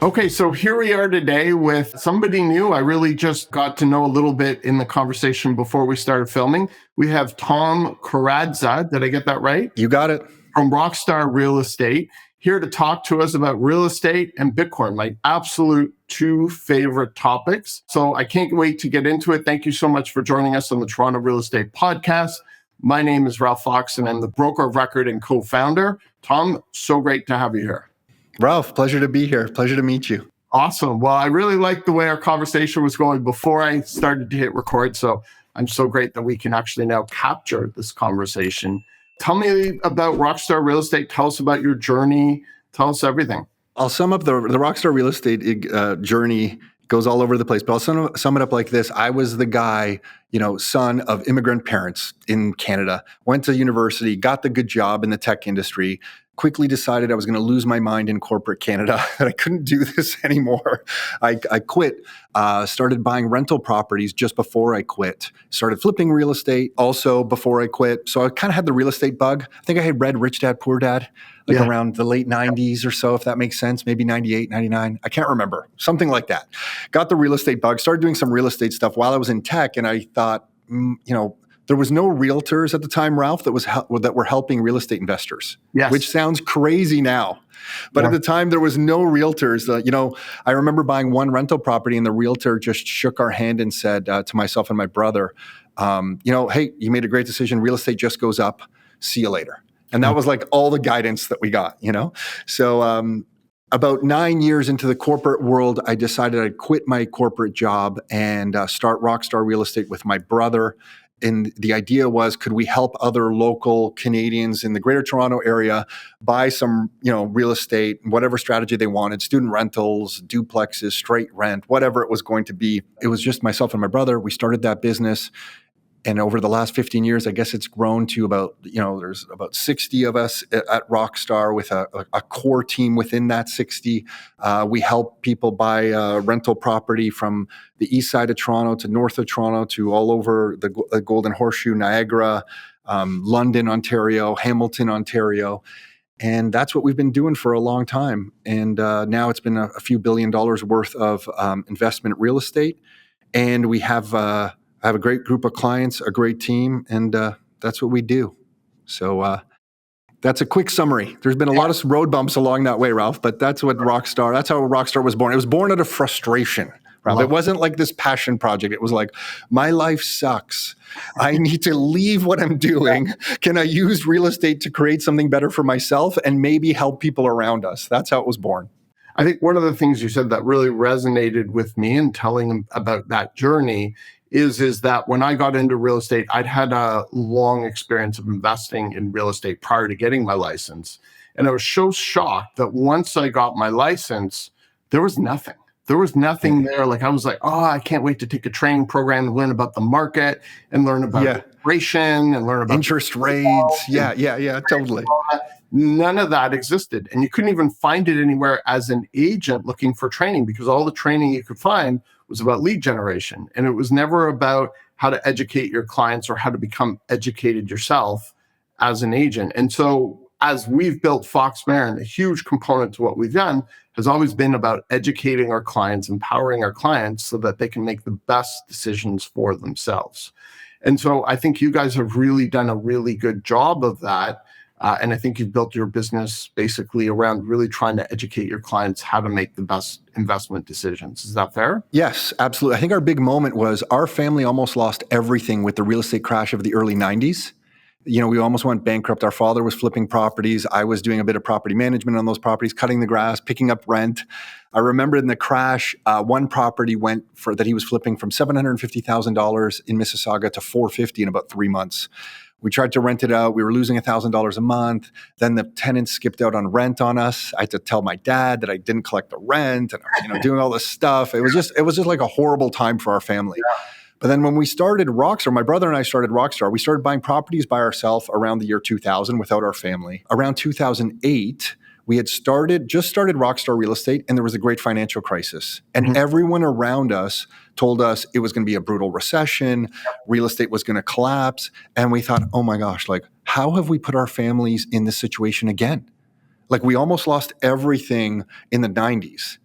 Okay, so here we are today with somebody new. I really just got to know a little bit in the conversation before we started filming. We have Tom Karadza. Did I get that right? You got it. From Rockstar Real Estate, here to talk to us about real estate and Bitcoin, my absolute two favorite topics. So I can't wait to get into it. Thank you so much for joining us on the Toronto Real Estate Podcast. My name is Ralph Fox, and I'm the broker of record and co-founder. Tom, so great to have you here. Ralph, pleasure to be here. Pleasure to meet you. Awesome. Well, I really liked the way our conversation was going before I started to hit record. So I'm so great that we can actually now capture this conversation. Tell me about Rockstar Real Estate. Tell us about your journey. Tell us everything. I'll sum up the Rockstar Real Estate journey. Goes all over the place, but I'll sum it up like this. I was the guy, son of immigrant parents in Canada, went to university, got the good job in the tech industry, quickly decided I was going to lose my mind in corporate Canada, that I couldn't do this anymore. I quit, started buying rental properties just before I quit, started flipping real estate also before I quit. So I kind of had the real estate bug. I think I had read Rich Dad, Poor Dad, around the late 90s or so, if that makes sense, maybe 98, 99. I can't remember, something like that. Got the real estate bug, started doing some real estate stuff while I was in tech. And I thought, there was no realtors at the time, Ralph, that were helping real estate investors, which sounds crazy now. But at the time, there was no realtors. I remember buying one rental property and the realtor just shook our hand and said to myself and my brother, hey, you made a great decision. Real estate just goes up. See you later. And that was like all the guidance that we got, So about 9 years into the corporate world, I decided I'd quit my corporate job and start Rockstar Real Estate with my brother. And the idea was, could we help other local Canadians in the Greater Toronto area buy some, real estate, whatever strategy they wanted, student rentals, duplexes, straight rent, whatever it was going to be. It was just myself and my brother. We started that business. And over the last 15 years, I guess it's grown to about, there's about 60 of us at Rockstar with a core team within that 60. We help people buy rental property from the east side of Toronto to north of Toronto to all over the Golden Horseshoe, Niagara, London, Ontario, Hamilton, Ontario. And that's what we've been doing for a long time. And now it's been a few $1 billion worth of investment real estate. And we have I have a great group of clients, a great team, and that's what we do. So that's a quick summary. There's been a lot of road bumps along that way, Ralph, but that's how Rockstar was born. It was born out of frustration, Ralph. It wasn't like this passion project. It was like, my life sucks. I need to leave what I'm doing. Can I use real estate to create something better for myself and maybe help people around us? That's how it was born. I think one of the things you said that really resonated with me in telling about that journey is that when I got into real estate, I'd had a long experience of investing in real estate prior to getting my license. And I was so shocked that once I got my license, there was nothing. There was nothing there. Like, I was like, I can't wait to take a training program and learn about the market and learn about inflation and learn about interest rates. Yeah, totally. None of that existed. And you couldn't even find it anywhere as an agent looking for training, because all the training you could find was about lead generation. And it was never about how to educate your clients or how to become educated yourself as an agent. And so as we've built Fox Marin, a huge component to what we've done has always been about educating our clients, empowering our clients so that they can make the best decisions for themselves. And so I think you guys have really done a really good job of that. And I think you've built your business basically around really trying to educate your clients how to make the best investment decisions. Is that fair? Yes, absolutely. I think our big moment was our family almost lost everything with the real estate crash of the early 90s. We almost went bankrupt. Our father was flipping properties. I was doing a bit of property management on those properties, cutting the grass, picking up rent. I remember in the crash, one property went that he was flipping from $750,000 in Mississauga to $450,000 in about 3 months. We tried to rent it out. We were losing $1,000 a month. Then the tenants skipped out on rent on us. I had to tell my dad that I didn't collect the rent, and I was doing all this stuff. It was just like a horrible time for our family. Yeah. But then when we started Rockstar, my brother and I started Rockstar, we started buying properties by ourselves around the year 2000 without our family. Around 2008, we had just started Rockstar Real Estate, and there was a great financial crisis. And everyone around us told us it was going to be a brutal recession, real estate was going to collapse. And we thought, oh my gosh, how have we put our families in this situation again? We almost lost everything in the 90s.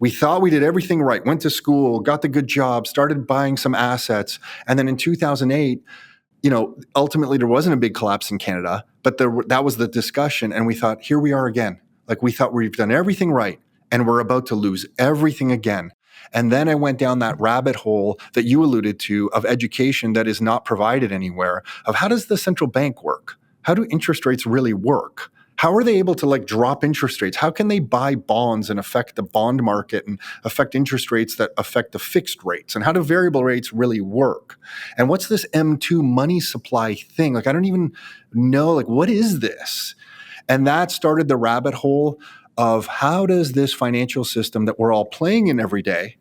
We thought we did everything right, went to school, got the good job, started buying some assets. And then in 2008, ultimately there wasn't a big collapse in Canada, but that was the discussion. And we thought, here we are again. Like we thought we've done everything right and we're about to lose everything again. And then I went down that rabbit hole that you alluded to of education that is not provided anywhere, of how does the central bank work? How do interest rates really work? How are they able to drop interest rates? How can they buy bonds and affect the bond market and affect interest rates that affect the fixed rates? And how do variable rates really work? And what's this M2 money supply thing? I don't even know, what is this? And that started the rabbit hole of how does this financial system that we're all playing in every day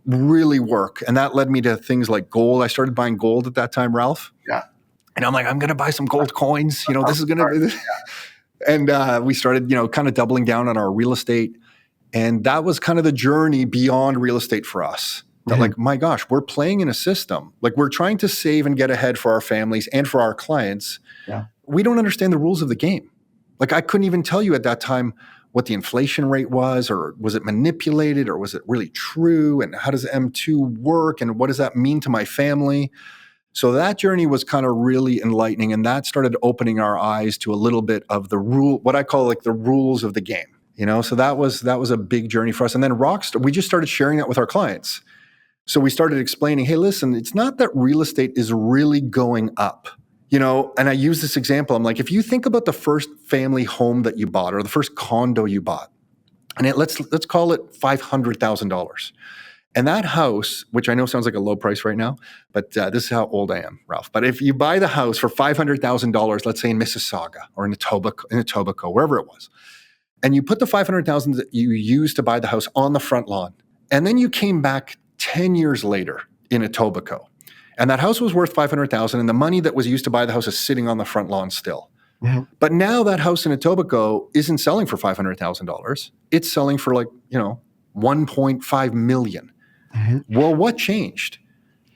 really work? And that led me to things like gold. I started buying gold at that time, Ralph. Yeah. And I'm like, I'm going to buy some gold coins. This is going to be... And we started, kind of doubling down on our real estate. And that was kind of the journey beyond real estate for us. That my gosh, we're playing in a system. We're trying to save and get ahead for our families and for our clients. Yeah. We don't understand the rules of the game. I couldn't even tell you at that time what the inflation rate was, or was it manipulated, or was it really true? And how does M2 work? And what does that mean to my family? So that journey was kind of really enlightening, and that started opening our eyes to a little bit of the what I call the rules of the game. So that was a big journey for us. And then Rockstar, we just started sharing that with our clients. So we started explaining, hey, listen, it's not that real estate is really going up. And I use this example. I'm like, if you think about the first family home that you bought or the first condo you bought, and let's call it $500,000. And that house, which I know sounds like a low price right now, but this is how old I am, Ralph. But if you buy the house for $500,000, let's say in Mississauga or in Etobicoke, wherever it was, and you put the $500,000 that you used to buy the house on the front lawn, and then you came back 10 years later in Etobicoke, and that house was worth $500,000, and the money that was used to buy the house is sitting on the front lawn still. Mm-hmm. But now that house in Etobicoke isn't selling for $500,000; it's selling for $1.5 million. Mm-hmm. Well, what changed?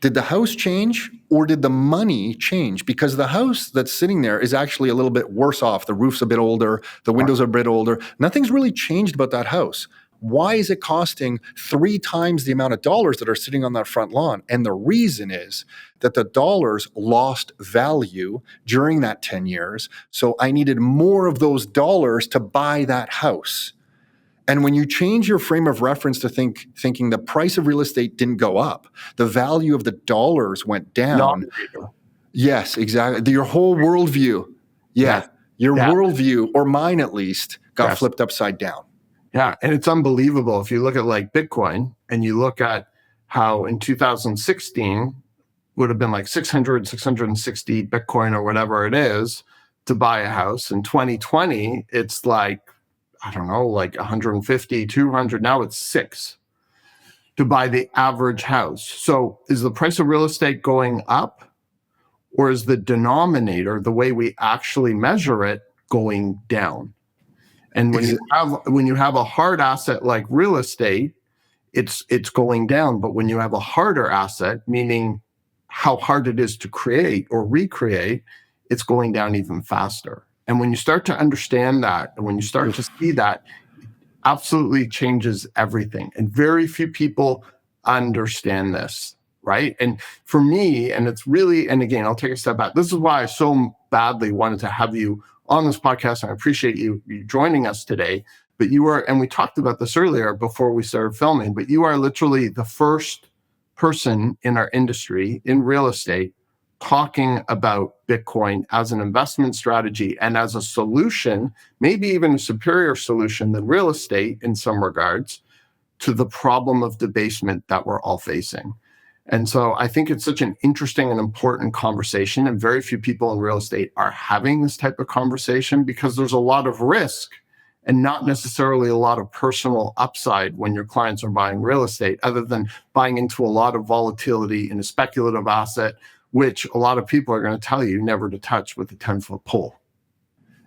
Did the house change or did the money change? Because the house that's sitting there is actually a little bit worse off. The roof's a bit older. The windows are a bit older. Nothing's really changed about that house. Why is it costing 3 times the amount of dollars that are sitting on that front lawn? And the reason is that the dollars lost value during that 10 years. So I needed more of those dollars to buy that house. And when you change your frame of reference to thinking the price of real estate didn't go up, the value of the dollars went down. Yes, exactly. Your whole worldview, worldview, or mine at least, got flipped upside down. Yeah, and it's unbelievable. If you look at Bitcoin and you look at how in 2016 would have been 660 Bitcoin or whatever it is to buy a house. In 2020, it's 150, 200. Now it's 6 to buy the average house. So is the price of real estate going up, or is the denominator, the way we actually measure it, going down? And when you have a hard asset like real estate, it's going down. But when you have a harder asset, meaning how hard it is to create or recreate, it's going down even faster. And when you start to understand that, and when you start to see that, it absolutely changes everything. And very few people understand this, right? And for me, and it's really, and again, I'll take a step back. This is why I so badly wanted to have you on this podcast, and I appreciate you joining us today. But you are, and we talked about this earlier before we started filming, but you are literally the first person in our industry in real estate talking about Bitcoin as an investment strategy and as a solution, maybe even a superior solution than real estate in some regards, to the problem of debasement that we're all facing. And so I think it's such an interesting and important conversation, and very few people in real estate are having this type of conversation because there's a lot of risk and not necessarily a lot of personal upside when your clients are buying real estate, other than buying into a lot of volatility in a speculative asset, which a lot of people are going to tell you never to touch with a 10-foot pole.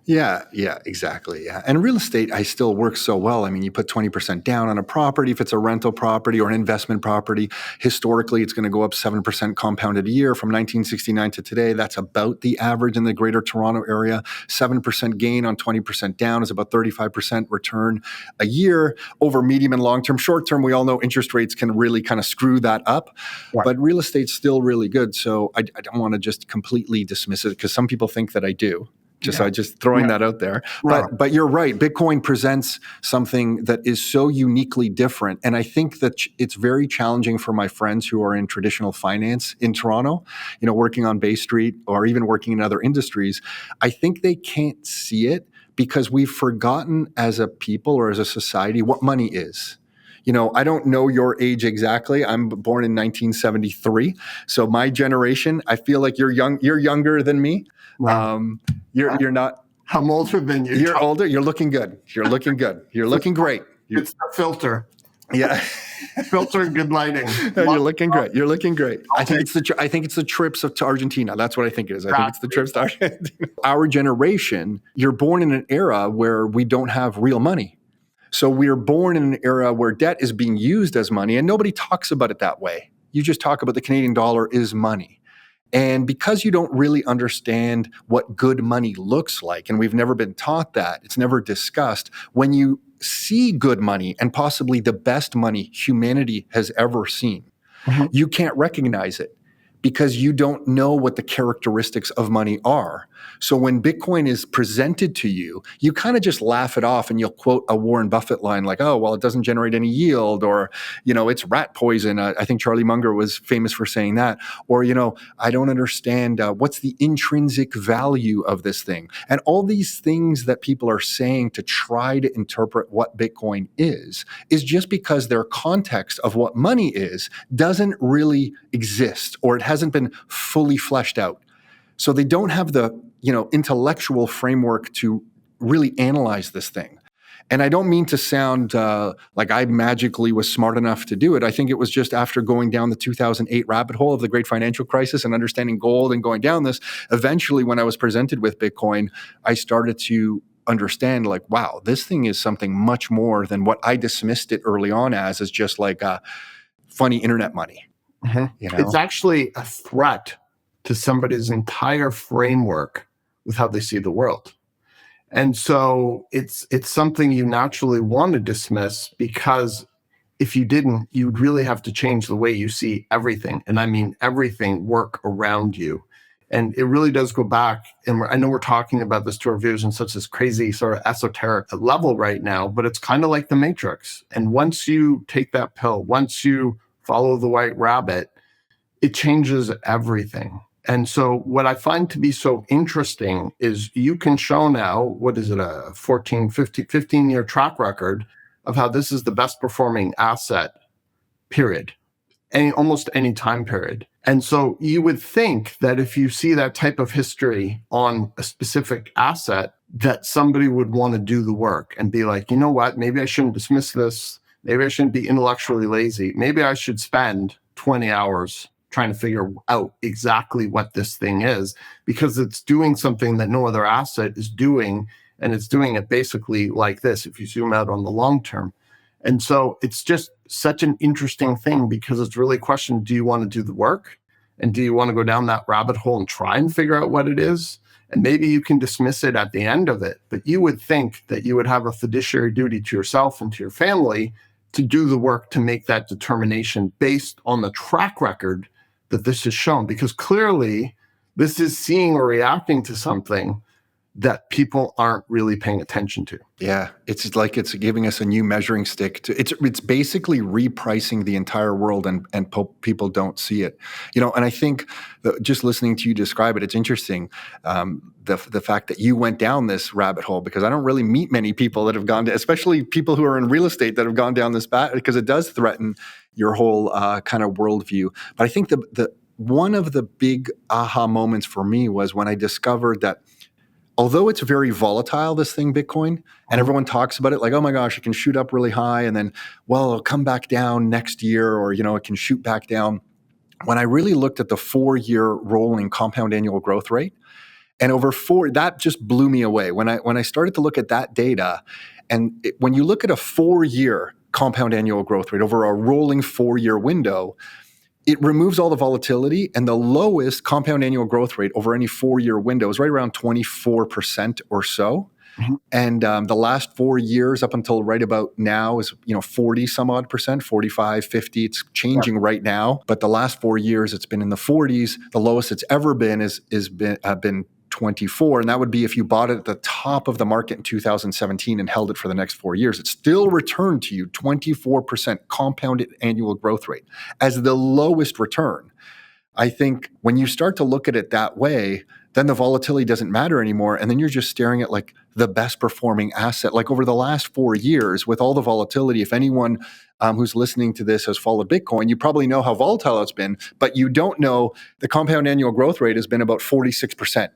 Yeah, exactly. Yeah. And real estate, I still work so well. I mean, you put 20% down on a property. If it's a rental property or an investment property, historically, it's going to go up 7% compounded a year from 1969 to today. That's about the average in the greater Toronto area. 7% gain on 20% down is about 35% return a year over medium and long term. Short term, we all know interest rates can really kind of screw that up, Right. but real estate's still really good. So I don't want to just completely dismiss it because some people think that I do. Just throwing that out there. Right. But you're right. Bitcoin presents something that is so uniquely different. And I think that it's very challenging for my friends who are in traditional finance in Toronto, working on Bay Street or even working in other industries. I think they can't see it because we've forgotten as a people or as a society what money is. I don't know your age exactly. I'm born in 1973. So my generation, I feel like you're younger than me. Wow. You're not. I'm older than you. You're older. You're looking good. You're looking great. It's the filter. Yeah. Filter and good lighting. You're looking great. You're looking great. I think it's the trips to Argentina. That's what I think it is. I think it's the trips to Argentina. Our generation, you're born in an era where we don't have real money. So we're born in an era where debt is being used as money, and nobody talks about it that way. You just talk about the Canadian dollar is money. And because you don't really understand what good money looks like, and we've never been taught that, it's never discussed, when you see good money and possibly the best money humanity has ever seen, you can't recognize it because you don't know what the characteristics of money are. So when Bitcoin is presented to you, you kind of just laugh it off and you'll quote a Warren Buffett line like, oh, well, it doesn't generate any yield, or, it's rat poison. I think Charlie Munger was famous for saying that. Or, I don't understand what's the intrinsic value of this thing. And all these things that people are saying to try to interpret what Bitcoin is just because their context of what money is doesn't really exist, or it hasn't been fully fleshed out. So they don't have the, intellectual framework to really analyze this thing. And I don't mean to sound like I magically was smart enough to do it. I think it was just after going down the 2008 rabbit hole of the great financial crisis and understanding gold and going down this, eventually when I was presented with Bitcoin, I started to understand like, wow, this thing is something much more than what I dismissed it early on as just like funny internet money. It's actually a threat to somebody's entire framework with how they see the world. And so it's something you naturally want to dismiss, because if you didn't, you'd really have to change the way you see everything. And I mean everything work around you. And it really does go back. And I know we're talking about this to our viewers in such this crazy sort of esoteric level right now, but it's kind of like the Matrix. And once you take that pill, once you follow the white rabbit, it changes everything. And so what I find to be so interesting is you can show now, what is it, a 15-year track record of how this is the best performing asset, period, almost any time period. And so you would think that if you see that type of history on a specific asset, that somebody would want to do the work and be like, you know what, maybe I shouldn't dismiss this. Maybe I shouldn't be intellectually lazy. Maybe I should spend 20 hours trying to figure out exactly what this thing is, because it's doing something that no other asset is doing. And it's doing it basically like this, if you zoom out on the long term. And so it's just such an interesting thing, because it's really a question, do you want to do the work? And do you want to go down that rabbit hole and try and figure out what it is? And maybe you can dismiss it at the end of it, but you would think that you would have a fiduciary duty to yourself and to your family to do the work to make that determination based on the track record that this has shown, because clearly this is seeing or reacting to something that people aren't really paying attention to. Yeah, it's like it's giving us a new measuring stick. It's basically repricing the entire world, and people don't see it. And I think just listening to you describe it, it's interesting, the fact that you went down this rabbit hole, because I don't really meet many people that have gone to, especially people who are in real estate, that have gone down this path, because it does threaten your whole kind of worldview. But I think the one of the big aha moments for me was when I discovered that although it's very volatile, this thing, Bitcoin, and everyone talks about it like, oh my gosh, it can shoot up really high and then, well, it'll come back down next year, or, it can shoot back down. When I really looked at the 4-year rolling compound annual growth rate, And that just blew me away when I started to look at that data. And when you look at a 4-year compound annual growth rate over a rolling 4-year window, it removes all the volatility, and the lowest compound annual growth rate over any 4-year window is right around 24% or so. Mm-hmm. And the last 4 years up until right about now is 40 some odd percent, 45, 50. It's changing right now, but the last 4 years it's been in the 40s. The lowest it's ever been is been 24, and that would be if you bought it at the top of the market in 2017 and held it for the next 4 years. It still returned to you 24% compounded annual growth rate as the lowest return. I think when you start to look at it that way, then the volatility doesn't matter anymore, and then you're just staring at like the best performing asset. Like over the last 4 years with all the volatility, if anyone who's listening to this has followed Bitcoin, you probably know how volatile it's been, but you don't know the compound annual growth rate has been about 46%.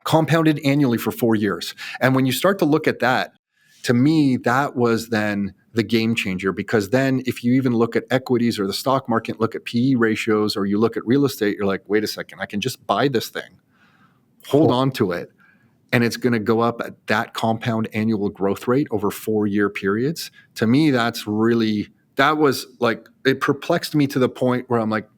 Compounded annually for 4 years. And when you start to look at that, to me, that was then the game changer, because then if you even look at equities or the stock market, look at PE ratios, or you look at real estate, you're like, wait a second, I can just buy this thing, hold on to it, and it's going to go up at that compound annual growth rate over 4-year periods. To me, that was like, it perplexed me to the point where I'm like,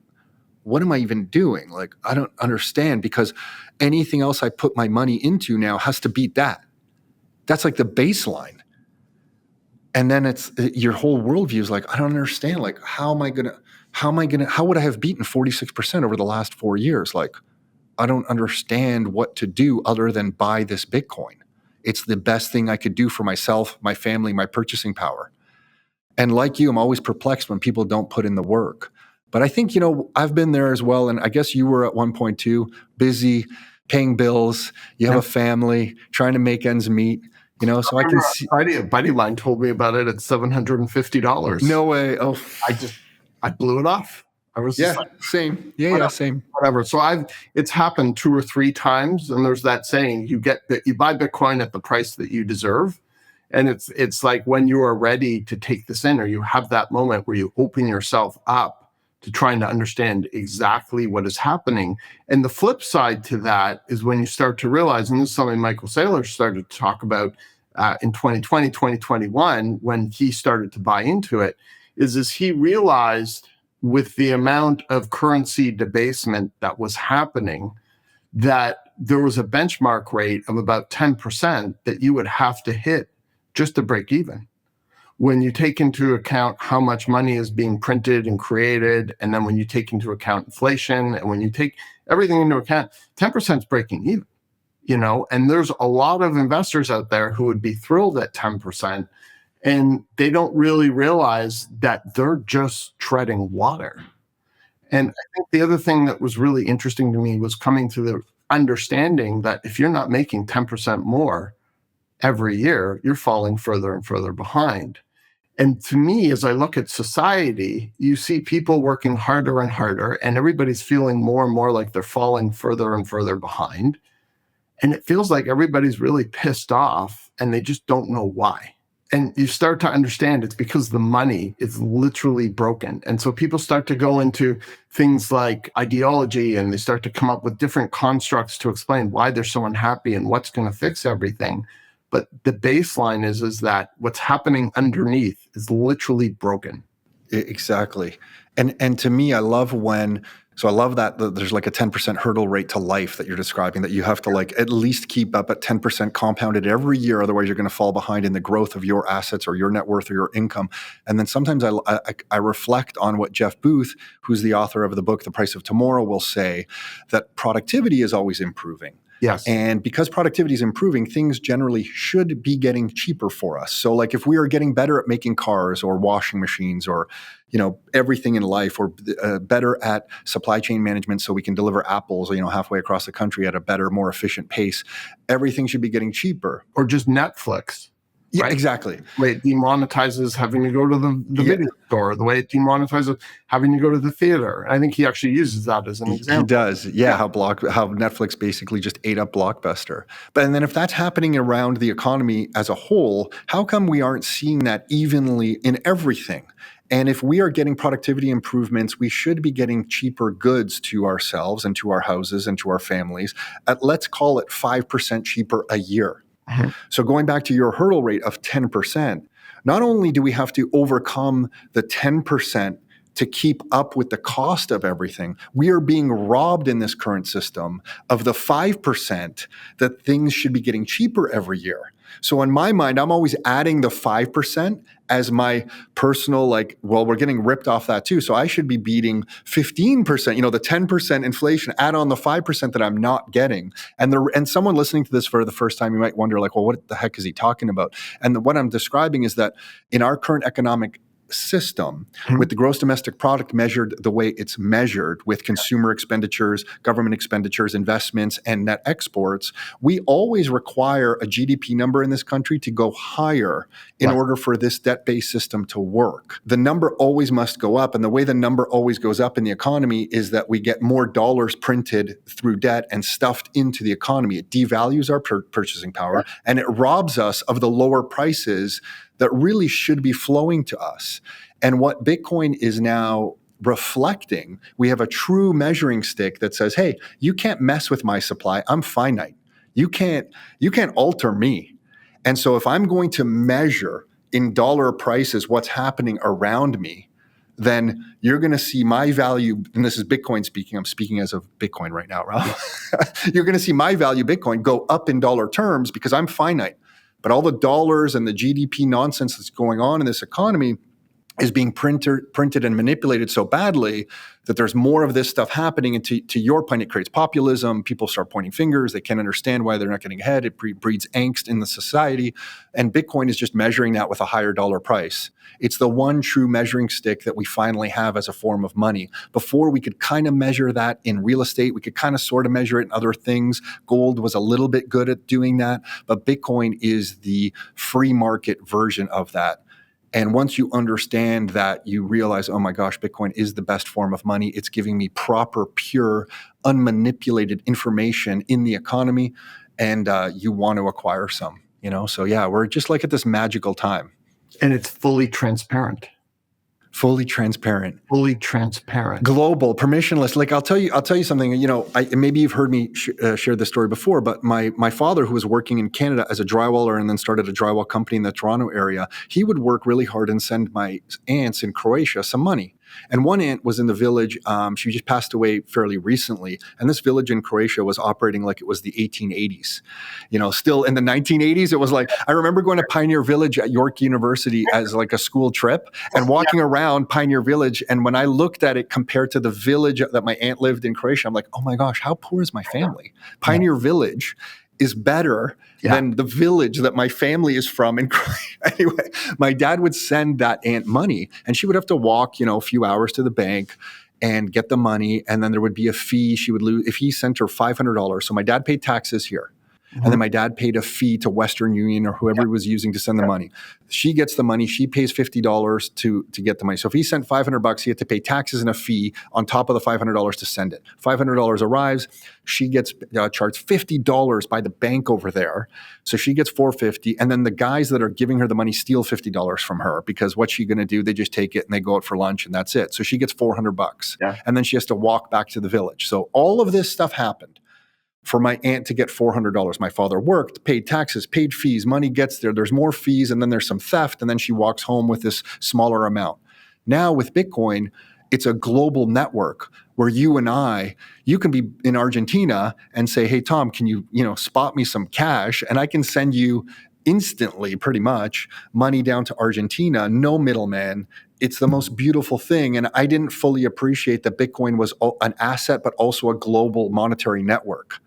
what am I even doing? Like, I don't understand, because anything else I put my money into now has to beat that. That's like the baseline. And then it's your whole worldview is like, I don't understand. Like, how would I have beaten 46% over the last 4 years? Like, I don't understand what to do other than buy this Bitcoin. It's the best thing I could do for myself, my family, my purchasing power. And like you, I'm always perplexed when people don't put in the work. But I think, I've been there as well. And I guess you were at one point too, busy, paying bills. You have a family, trying to make ends meet, so I can see. Friday, a buddy of mine told me about it at $750. No way. Oh, I blew it off. I was just like, same. Yeah, same. Whatever. So it's happened 2 or 3 times. And there's that saying, you buy Bitcoin at the price that you deserve. And it's like when you are ready to take this in, or you have that moment where you open yourself up to trying to understand exactly what is happening. And the flip side to that is when you start to realize, and this is something Michael Saylor started to talk about in 2020, 2021, when he started to buy into it, is he realized with the amount of currency debasement that was happening, that there was a benchmark rate of about 10% that you would have to hit just to break even. When you take into account how much money is being printed and created, and then when you take into account inflation, and when you take everything into account, 10% is breaking even, and there's a lot of investors out there who would be thrilled at 10%, and they don't really realize that they're just treading water. And I think the other thing that was really interesting to me was coming to the understanding that if you're not making 10% more every year, you're falling further and further behind. And to me, as I look at society, you see people working harder and harder, and everybody's feeling more and more like they're falling further and further behind. And it feels like everybody's really pissed off, and they just don't know why. And you start to understand it's because the money is literally broken. And so people start to go into things like ideology, and they start to come up with different constructs to explain why they're so unhappy and what's going to fix everything. But the baseline is that what's happening underneath is literally broken. Exactly. And to me, I love that there's like a 10% hurdle rate to life that you're describing, that you have to like at least keep up at 10% compounded every year. Otherwise, you're going to fall behind in the growth of your assets or your net worth or your income. And then sometimes I reflect on what Jeff Booth, who's the author of the book, The Price of Tomorrow, will say, that productivity is always improving. Yes. And because productivity is improving, things generally should be getting cheaper for us. So like if we are getting better at making cars or washing machines or, everything in life, or better at supply chain management so we can deliver apples, halfway across the country at a better, more efficient pace, everything should be getting cheaper. Or just Netflix. Yeah, right? Exactly. The way it demonetizes having to go to the video store, the way it demonetizes having to go to the theater. I think he actually uses that as an example. He does. Yeah. How Netflix basically just ate up Blockbuster. And then if that's happening around the economy as a whole, how come we aren't seeing that evenly in everything? And if we are getting productivity improvements, we should be getting cheaper goods to ourselves and to our houses and to our families at, let's call it 5% cheaper a year. So going back to your hurdle rate of 10%, not only do we have to overcome the 10% to keep up with the cost of everything, we are being robbed in this current system of the 5% that things should be getting cheaper every year. So in my mind, I'm always adding the 5% as my personal, like, well, we're getting ripped off that too. So I should be beating 15%, the 10% inflation, add on the 5% that I'm not getting. And someone listening to this for the first time, you might wonder, like, well, what the heck is he talking about? And what I'm describing is that in our current economic system, with the gross domestic product measured the way it's measured, with consumer expenditures, government expenditures, investments, and net exports, we always require a GDP number in this country to go higher in order for this debt-based system to work. The number always must go up. And the way the number always goes up in the economy is that we get more dollars printed through debt and stuffed into the economy. It devalues our purchasing power, and it robs us of the lower prices that really should be flowing to us. And what Bitcoin is now reflecting, we have a true measuring stick that says, hey, you can't mess with my supply. I'm finite. You can't alter me. And so if I'm going to measure in dollar prices what's happening around me, then you're going to see my value, and this is Bitcoin speaking, I'm speaking as of Bitcoin right now, Rob. You're going to see my value, Bitcoin, go up in dollar terms because I'm finite. But all the dollars and the GDP nonsense that's going on in this economy is being printed and manipulated so badly that there's more of this stuff happening. And to your point, it creates populism. People start pointing fingers. They can't understand why they're not getting ahead. It breeds angst in the society. And Bitcoin is just measuring that with a higher dollar price. It's the one true measuring stick that we finally have as a form of money. Before, we could kind of measure that in real estate. We could kind of sort of measure it in other things. Gold was a little bit good at doing that. But Bitcoin is the free market version of that. And once you understand that, you realize, oh my gosh, Bitcoin is the best form of money. It's giving me proper, pure, unmanipulated information in the economy, and you want to acquire some. So yeah, we're just like at this magical time. And it's fully transparent. Fully transparent. Fully transparent. Global, permissionless. Like I'll tell you something. Maybe you've heard me share this story before, but my father, who was working in Canada as a drywaller and then started a drywall company in the Toronto area, he would work really hard and send my aunts in Croatia some money. And one aunt was in the village. She just passed away fairly recently. And this village in Croatia was operating like it was the 1880s. Still in the 1980s, it was like, I remember going to Pioneer Village at York University as like a school trip and walking around Pioneer Village. And when I looked at it compared to the village that my aunt lived in Croatia, I'm like, oh my gosh, how poor is my family? Pioneer Village is better than the village that my family is from. And anyway, my dad would send that aunt money, and she would have to walk, a few hours to the bank and get the money. And then there would be a fee she would lose if he sent her $500. So my dad paid taxes here. And then my dad paid a fee to Western Union or whoever he was using to send the money. She gets the money. She pays $50 to get the money. So if he sent $500, he had to pay taxes and a fee on top of the $500 to send it. $500 arrives. She gets charged $50 by the bank over there. So she gets $450. And then the guys that are giving her the money steal $50 from her, because what's she going to do? They just take it and they go out for lunch and that's it. So she gets $400. And then she has to walk back to the village. So all of this stuff happened for my aunt to get $400. My father worked, paid taxes, paid fees, money gets there. There's more fees, and then there's some theft, and then she walks home with this smaller amount. Now with Bitcoin, it's a global network where you can be in Argentina and say, hey, Tom, can you spot me some cash? And I can send you instantly, pretty much, money down to Argentina, no middleman. It's the most beautiful thing. And I didn't fully appreciate that Bitcoin was an asset, but also a global monetary network.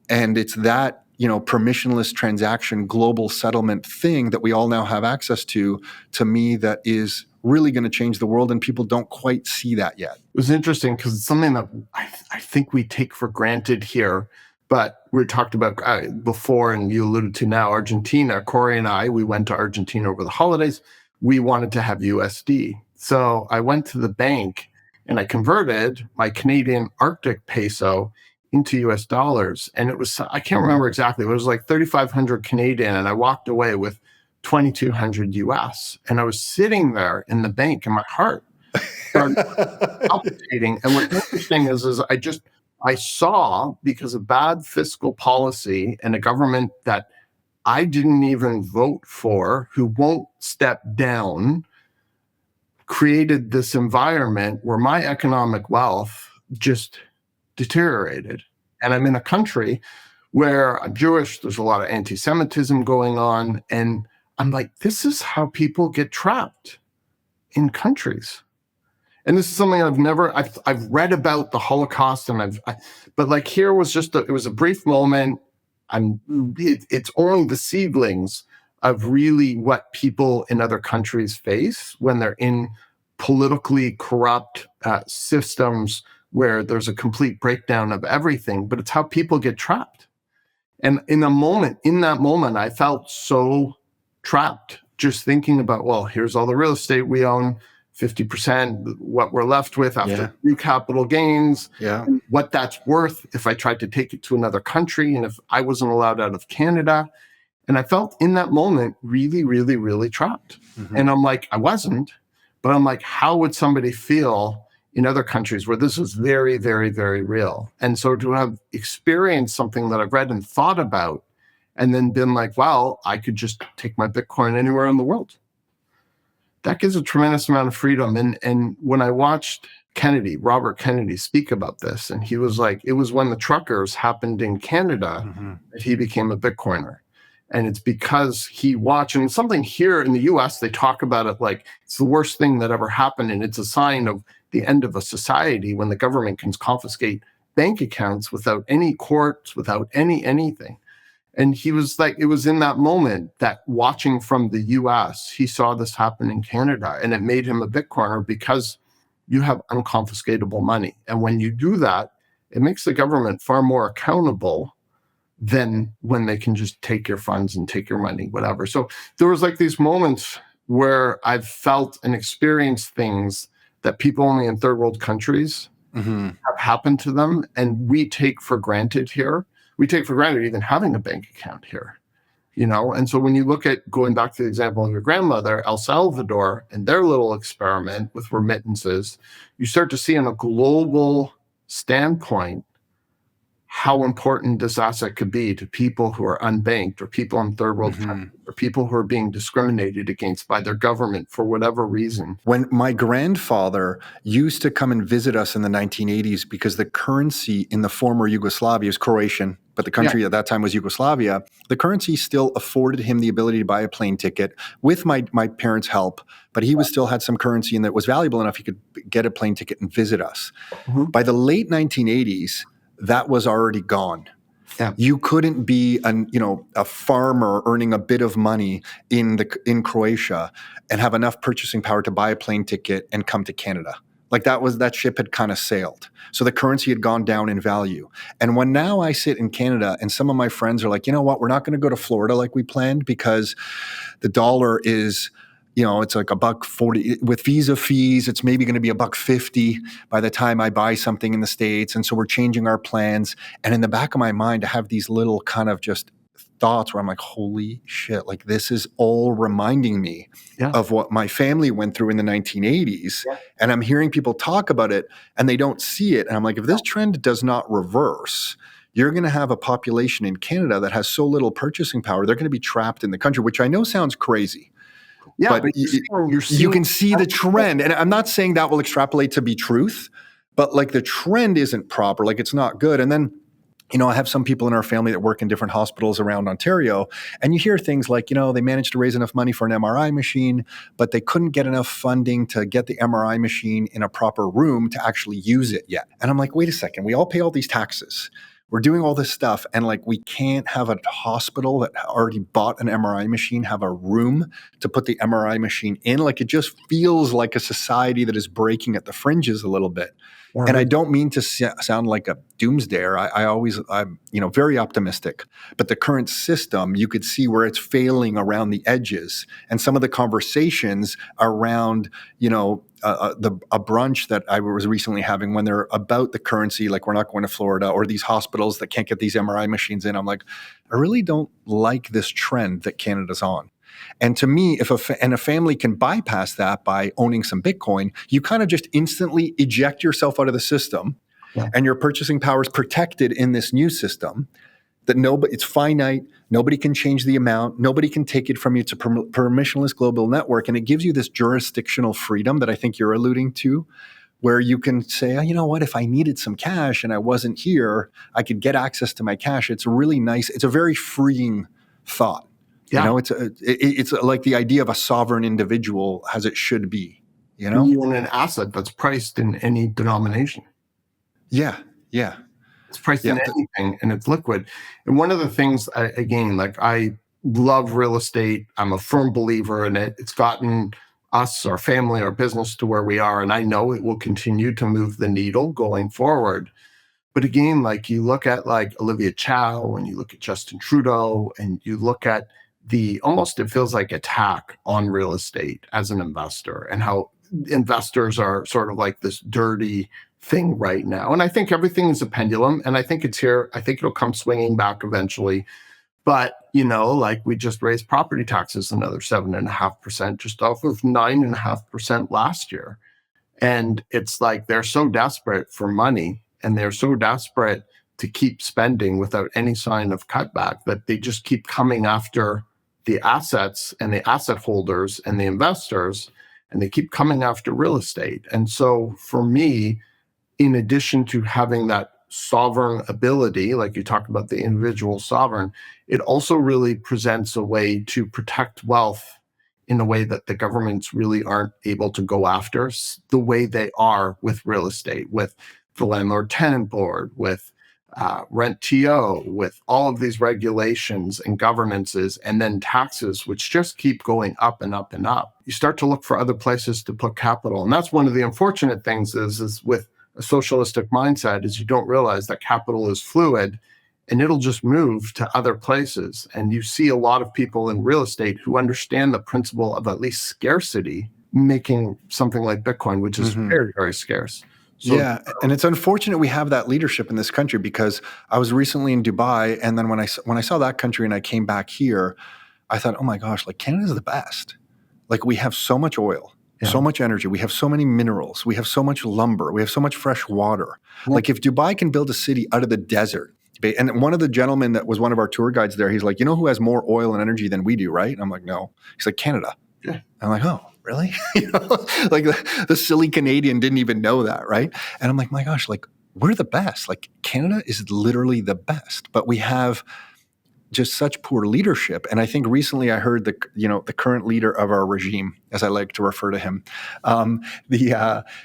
And it's that, permissionless transaction, global settlement thing that we all now have access to me, that is really going to change the world. And people don't quite see that yet. It was interesting because it's something that I think we take for granted here. But we talked about before, and you alluded to now, Argentina. Corey and I, we went to Argentina over the holidays. We wanted to have USD. So I went to the bank and I converted my Canadian Arctic peso into US dollars. And it was, I can't remember exactly, it was like 3,500 Canadian. And I walked away with 2,200 US. And I was sitting there in the bank and my heart started palpitating. And what's interesting is I saw, because of bad fiscal policy and a government that I didn't even vote for, who won't step down, created this environment where my economic wealth just deteriorated. And I'm in a country where I'm Jewish, there's a lot of anti-Semitism going on. And I'm like, this is how people get trapped in countries. And this is something I've read about the Holocaust, and but like here was it was a brief moment. It's only the seedlings of really what people in other countries face when they're in politically corrupt systems where there's a complete breakdown of everything, but it's how people get trapped. And in that moment, I felt so trapped just thinking about, well, here's all the real estate we own, 50%, what we're left with after new capital gains, what that's worth if I tried to take it to another country and if I wasn't allowed out of Canada. And I felt in that moment really, really, really trapped. Mm-hmm. And I'm like, I wasn't, but I'm like, how would somebody feel in other countries where this is very, very, very real? And so to have experienced something that I've read and thought about, and then been like, wow, I could just take my Bitcoin anywhere in the world. That gives a tremendous amount of freedom. And when I watched Robert Kennedy speak about this, and he was like, it was when the truckers happened in Canada that he became a Bitcoiner. And it's because he watched, and something here in the US, they talk about it like it's the worst thing that ever happened. And it's a sign of the end of a society when the government can confiscate bank accounts without any courts, without anything. And he was like, it was in that moment that watching from the US, he saw this happen in Canada, and it made him a Bitcoiner because you have unconfiscatable money. And when you do that, it makes the government far more accountable than when they can just take your funds and take your money, whatever. So there was like these moments where I've felt and experienced things that people only in third world countries have happened to them, and we take for granted here. We take for granted even having a bank account here, And so when you look at, going back to the example of your grandmother, El Salvador, and their little experiment with remittances, you start to see on a global standpoint how important this asset could be to people who are unbanked, or people in third world countries, or people who are being discriminated against by their government for whatever reason. When my grandfather used to come and visit us in the 1980s, because the currency in the former Yugoslavia is Croatian, but the country at that time was Yugoslavia, the currency still afforded him the ability to buy a plane ticket with my parents' help, but he still had some currency and that was valuable enough he could get a plane ticket and visit us. By the late 1980s, that was already gone. Yeah. You couldn't be a farmer earning a bit of money in Croatia and have enough purchasing power to buy a plane ticket and come to Canada. Like that ship had kind of sailed. So the currency had gone down in value. And when now I sit in Canada and some of my friends are like, you know what, we're not going to go to Florida like we planned because the dollar is, it's like $1.40 with visa fees. It's maybe going to be $1.50 by the time I buy something in the States. And so we're changing our plans. And in the back of my mind, I have these little kind of just thoughts where I'm like, holy shit, like this is all reminding me of what my family went through in the 1980s. Yeah. And I'm hearing people talk about it and they don't see it. And I'm like, if this trend does not reverse, you're going to have a population in Canada that has so little purchasing power, they're going to be trapped in the country, which I know sounds crazy. Yeah, but you can see the trend. And I'm not saying that will extrapolate to be truth, but like the trend isn't proper, like it's not good. And then, I have some people in our family that work in different hospitals around Ontario, and you hear things like, they managed to raise enough money for an MRI machine, but they couldn't get enough funding to get the MRI machine in a proper room to actually use it yet. And I'm like, wait a second, we all pay all these taxes. We're doing all this stuff, and like we can't have a hospital that already bought an MRI machine have a room to put the MRI machine in. Like it just feels like a society that is breaking at the fringes a little bit. Mm-hmm. And I don't mean to sound like a doomsdayer. I'm very optimistic. But the current system, you could see where it's failing around the edges, and some of the conversations around, a brunch that I was recently having when they're about the currency, like we're not going to Florida, or these hospitals that can't get these MRI machines in. I'm like, I really don't like this trend that Canada's on. And to me, if a family can bypass that by owning some Bitcoin, you kind of just instantly eject yourself out of the system, and your purchasing power is protected in this new system. That it's finite. Nobody can change the amount. Nobody can take it from you. It's a permissionless global network, and it gives you this jurisdictional freedom that I think you're alluding to, where you can say, oh, you know what, if I needed some cash and I wasn't here, I could get access to my cash. It's really nice. It's a very freeing thought. Yeah. You know, it's like the idea of a sovereign individual as it should be. You know, you own an asset that's priced in any denomination. Yeah. It's priced in anything, and it's liquid. And one of the things, again, like I love real estate. I'm a firm believer in it. It's gotten us, our family, our business to where we are. And I know it will continue to move the needle going forward. But again, like you look at like Olivia Chow and you look at Justin Trudeau and you look at it feels like attack on real estate as an investor, and how investors are sort of like this dirty thing right now. And I think everything is a pendulum, and I think it's here. I think it'll come swinging back eventually. But, you know, like we just raised property taxes another 7.5%, just off of 9.5% last year. And it's like they're so desperate for money, and they're so desperate to keep spending without any sign of cutback, that they just keep coming after the assets and the asset holders and the investors, and they keep coming after real estate. And so for me, in addition to having that sovereign ability, like you talked about the individual sovereign, it also really presents a way to protect wealth in a way that the governments really aren't able to go after the way they are with real estate, with the landlord tenant board, with rent TO, with all of these regulations and governances, and then taxes, which just keep going up and up and up. You start to look for other places to put capital. And that's one of the unfortunate things is with a socialistic mindset, is you don't realize that capital is fluid and it'll just move to other places. And you see a lot of people in real estate who understand the principle of at least scarcity, making something like Bitcoin, which is very, very scarce. So, yeah, and it's unfortunate we have that leadership in this country, because I was recently in Dubai, and then when I saw that country and I came back here, I thought, oh my gosh, like Canada's the best. Like we have so much oil. Yeah. So much energy. We have so many minerals. We have so much lumber. We have so much fresh water. Yeah. Like if Dubai can build a city out of the desert, and one of the gentlemen that was one of our tour guides there, he's like, you know who has more oil and energy than we do, right? And I'm like, no. He's like, Canada. Yeah. I'm like, oh, really? You know, like the silly Canadian didn't even know that, right? And I'm like, my gosh, like we're the best. Like Canada is literally the best, but we have just such poor leadership. And I think recently I heard the current leader of our regime, as I like to refer to him,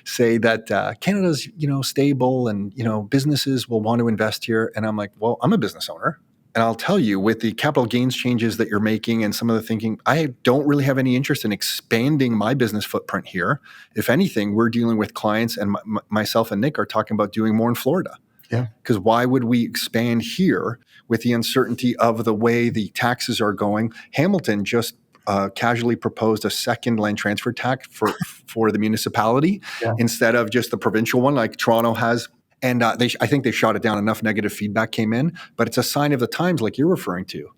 say that Canada's stable, and businesses will want to invest here. And I'm like, well, I'm a business owner, and I'll tell you, with the capital gains changes that you're making and some of the thinking, I don't really have any interest in expanding my business footprint here. If anything, we're dealing with clients, and myself and Nick are talking about doing more in Florida. Yeah. Because why would we expand here with the uncertainty of the way the taxes are going? Hamilton just casually proposed a second land transfer tax for the municipality instead of just the provincial one like Toronto has. And I think they shot it down. Enough negative feedback came in. But it's a sign of the times, like you're referring to,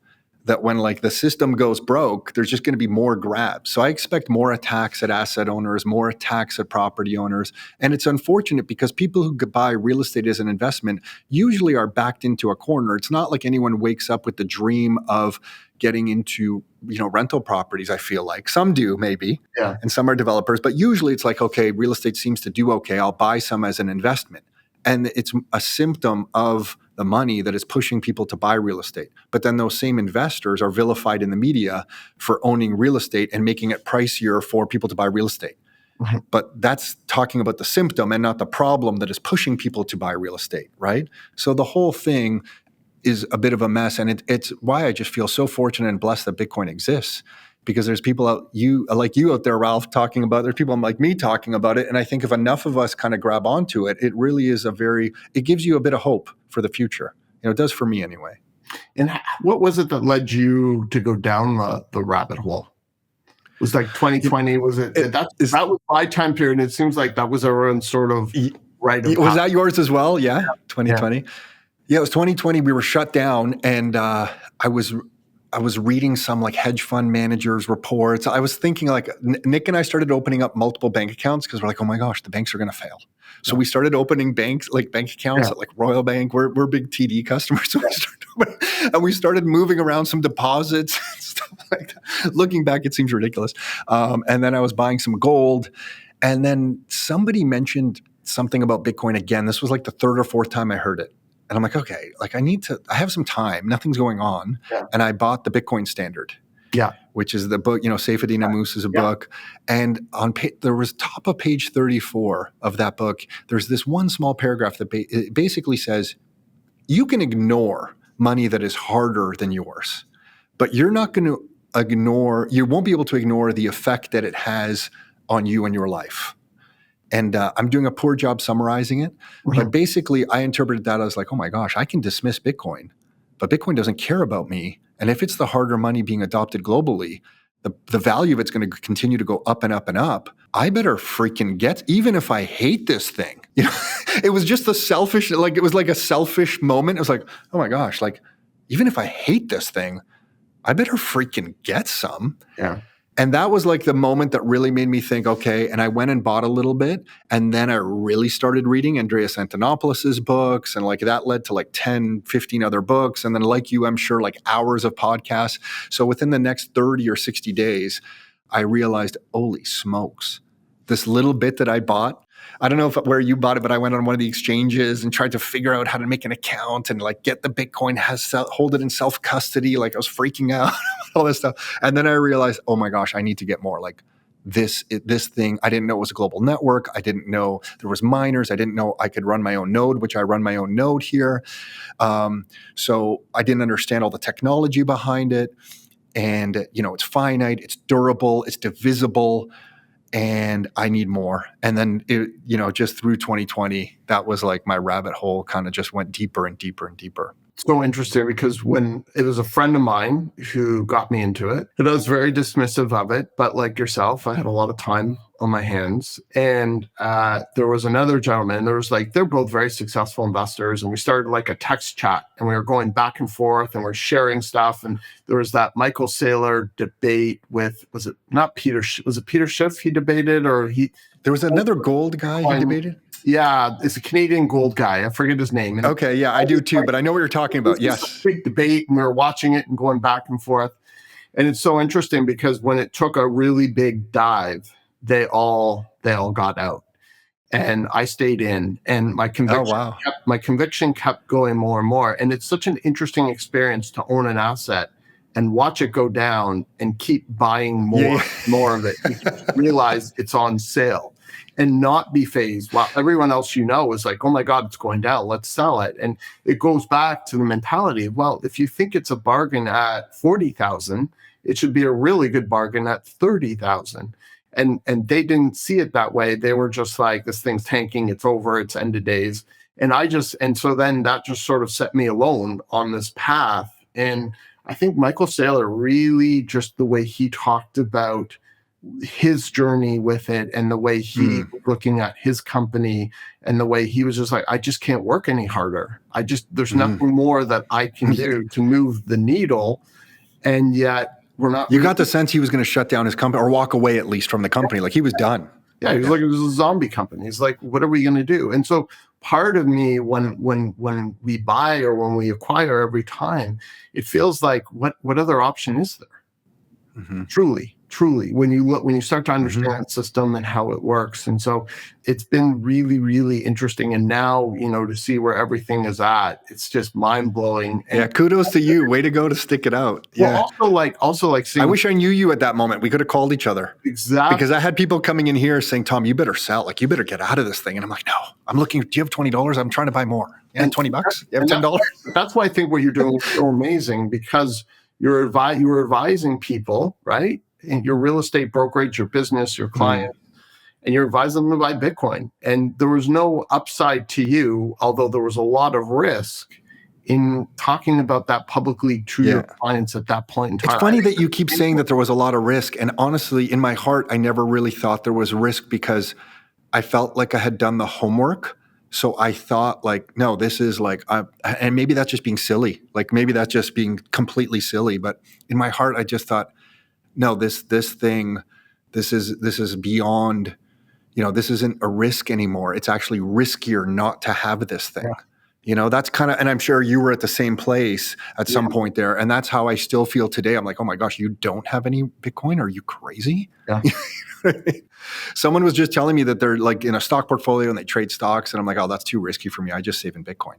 that when like the system goes broke, there's just going to be more grabs. So I expect more attacks at asset owners, more attacks at property owners. And it's unfortunate because people who buy real estate as an investment usually are backed into a corner. It's not like anyone wakes up with the dream of getting into, rental properties, I feel like. Some do maybe, and some are developers. But usually it's like, okay, real estate seems to do okay. I'll buy some as an investment. And it's a symptom of the money that is pushing people to buy real estate. But then those same investors are vilified in the media for owning real estate and making it pricier for people to buy real estate. Mm-hmm. But that's talking about the symptom and not the problem that is pushing people to buy real estate, right? So the whole thing is a bit of a mess. And it's why I just feel so fortunate and blessed that Bitcoin exists. Because there's people like you out there, Ralph, talking about it. There's people like me talking about it. And I think if enough of us kind of grab onto it, it really is it gives you a bit of hope for the future. It does for me anyway. And what was it that led you to go down the rabbit hole? It was like 2020, was it? That was my time period. And it seems like that was our own sort of right. Was that yours as well? Yeah, 2020. Yeah, it was 2020. We were shut down, and I was I was reading some like hedge fund managers reports. I was thinking like Nick and I started opening up multiple bank accounts because we're like, oh my gosh, the banks are going to fail. So we started opening bank accounts at like Royal Bank. We're big TD customers. So we started moving around some deposits and stuff like that. Looking back, it seems ridiculous. And then I was buying some gold. And then somebody mentioned something about Bitcoin again. This was like the third or fourth time I heard it. And I'm like, okay, like I have some time. Nothing's going on. Yeah. And I bought the Bitcoin Standard. Yeah. Which is the book, Seyfedin Ammous is a book. And there was top of page 34 of that book, there's this one small paragraph that it basically says, you can ignore money that is harder than yours, but you're not going to you won't be able to ignore the effect that it has on you and your life. And I'm doing a poor job summarizing it. Mm-hmm. But basically, I interpreted that as like, oh my gosh, I can dismiss Bitcoin, but Bitcoin doesn't care about me. And if it's the harder money being adopted globally, the value of it's going to continue to go up and up and up. I better freaking even if I hate this thing. It was just it was like a selfish moment. It was like, oh my gosh, like even if I hate this thing, I better freaking get some. Yeah. And that was like the moment that really made me think, okay, and I went and bought a little bit. And then I really started reading Andreas Antonopoulos' books. And like that led to like 10, 15 other books. And then like you, I'm sure like hours of podcasts. So within the next 30 or 60 days, I realized, holy smokes, this little bit that I bought, I don't know where you bought it, but I went on one of the exchanges and tried to figure out how to make an account and like get the Bitcoin, hold it in self-custody. Like I was freaking out, all this stuff. And then I realized, oh my gosh, I need to get more. Like this thing, I didn't know it was a global network. I didn't know there was miners. I didn't know I could run my own node, which I run my own node here. So I didn't understand all the technology behind it. And, it's finite, it's durable, it's divisible. And I need more. And then, just through 2020, that was like my rabbit hole kind of just went deeper and deeper and deeper. So interesting because when it was a friend of mine who got me into it, and I was very dismissive of it, but like yourself, I had a lot of time on my hands. And there was another gentleman, they're both very successful investors. And we started like a text chat and we were going back and forth and we're sharing stuff. And there was that Michael Saylor debate with, was it Peter Schiff he debated there was another gold guy he debated? Yeah, it's a Canadian gold guy. I forget his name. And okay, yeah, I do too, but I know what you're talking about. Yes. Big debate, and we were watching it and going back and forth. And it's so interesting because when it took a really big dive, they all got out. And I stayed in, and my conviction kept going more and more. And it's such an interesting experience to own an asset and watch it go down and keep buying more of it. You realize it's on sale. And not be phased while everyone else is like, oh my God, it's going down, let's sell it. And it goes back to the mentality of, well, if you think it's a bargain at 40,000, it should be a really good bargain at 30,000. And they didn't see it that way. They were just like, this thing's tanking, it's over, it's end of days. And so then that just sort of set me alone on this path. And I think Michael Saylor really, just the way he talked about his journey with it and the way he looking at his company and the way he was just like, I just can't work any harder. There's nothing more that I can do to move the needle. And yet we're not. You got the sense he was going to shut down his company or walk away at least from the company. Like he was done. Yeah. He was like, it was a zombie company. He's like, what are we going to do? And so part of me, when we buy or when we acquire every time, it feels like, what other option is there? Mm-hmm. Truly, when you start to understand that system and how it works. And so it's been really, really interesting. And now, to see where everything is at, it's just mind blowing. Yeah. Kudos to you. Way to go to stick it out. Yeah. Well, also like seeing, I wish I knew you at that moment. We could have called each other. Exactly. Because I had people coming in here saying, Tom, you better sell. Like you better get out of this thing. And I'm like, no, I'm looking, do you have $20? I'm trying to buy more. Yeah. And $20. You have $10? That's why I think what you're doing is so amazing because you're advising people, right? In your real estate brokerage, your business, your client, and you're advising them to buy Bitcoin. And there was no upside to you, although there was a lot of risk in talking about that publicly to your clients at that point in time. It's funny that you keep saying that there was a lot of risk. And honestly, in my heart, I never really thought there was risk because I felt like I had done the homework. So I thought like, no, this is like, and maybe that's just being silly. Like maybe that's just being completely silly. But in my heart, I just thought, no, this thing, this is beyond, this isn't a risk anymore. It's actually riskier not to have this thing. That's kind of, and I'm sure you were at the same place at some point there. And that's how I still feel today. I'm like, oh my gosh, you don't have any Bitcoin? Are you crazy? Yeah. Someone was just telling me that they're like in a stock portfolio and they trade stocks. And I'm like, oh, that's too risky for me. I just save in Bitcoin.